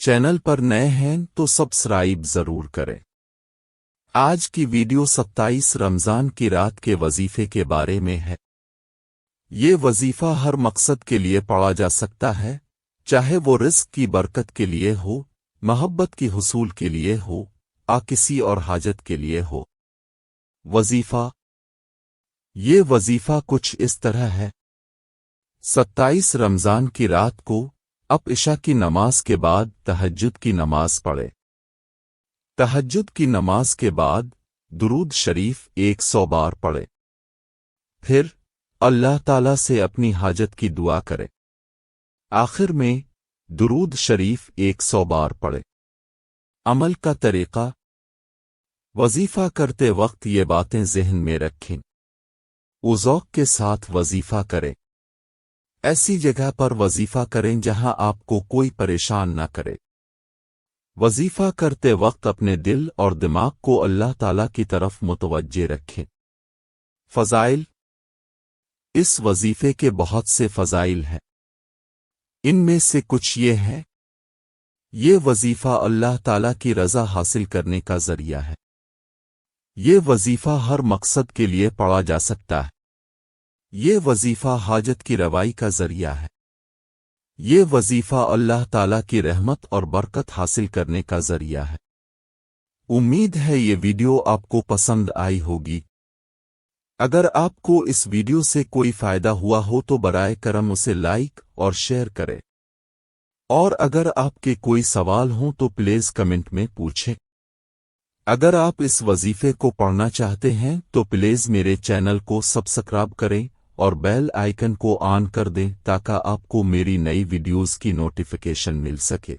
Channel پر نئے ہیں تو سبسکرائب ضرور کریں۔ آج کی ویڈیو 27 رمضان کی رات کے وظیفے کے بارے میں ہے۔ یہ وظیفہ ہر مقصد کے لیے پڑھا جا سکتا ہے، چاہے وہ رزق کی برکت کے لیے ہو، محبت کی حصول کے لیے ہو، کسی اور حاجت کے لیے ہو۔ وظیفہ۔ یہ وظیفہ کچھ اس طرح ہے۔ 27 رمضان کی رات کو اب عشاء کی نماز کے بعد تہجد کی نماز پڑھے۔ تہجد کی نماز کے بعد درود شریف 100 بار پڑھے۔ پھر اللہ تعالی سے اپنی حاجت کی دعا کرے۔ آخر میں درود شریف 100 بار پڑھے۔ عمل کا طریقہ۔ وظیفہ کرتے وقت یہ باتیں ذہن میں رکھیں۔ ذوق کے ساتھ وظیفہ کریں۔ ایسی جگہ پر وظیفہ کریں جہاں آپ کو کوئی پریشان نہ کرے۔ وظیفہ کرتے وقت اپنے دل اور دماغ کو اللہ تعالی کی طرف متوجہ رکھیں۔ فضائل۔ اس وظیفے کے بہت سے فضائل ہیں۔ ان میں سے کچھ یہ ہیں۔ یہ وظیفہ اللہ تعالی کی رضا حاصل کرنے کا ذریعہ ہے۔ یہ وظیفہ ہر مقصد کے لیے پڑھا جا سکتا ہے۔ یہ وظیفہ حاجت کی روائی کا ذریعہ ہے۔ یہ وظیفہ اللہ تعالی کی رحمت اور برکت حاصل کرنے کا ذریعہ ہے۔ امید ہے یہ ویڈیو آپ کو پسند آئی ہوگی۔ اگر آپ کو اس ویڈیو سے کوئی فائدہ ہوا ہو تو برائے کرم اسے لائک اور شیئر کریں۔ اور اگر آپ کے کوئی سوال ہوں تو پلیز کمنٹ میں پوچھیں۔ اگر آپ اس وظیفے کو پڑھنا چاہتے ہیں تو پلیز میرے چینل کو سبسکرائب کریں اور بیل آئیکن کو آن کر دیں تاکہ آپ کو میری نئی ویڈیوز کی نوٹیفیکیشن مل سکے۔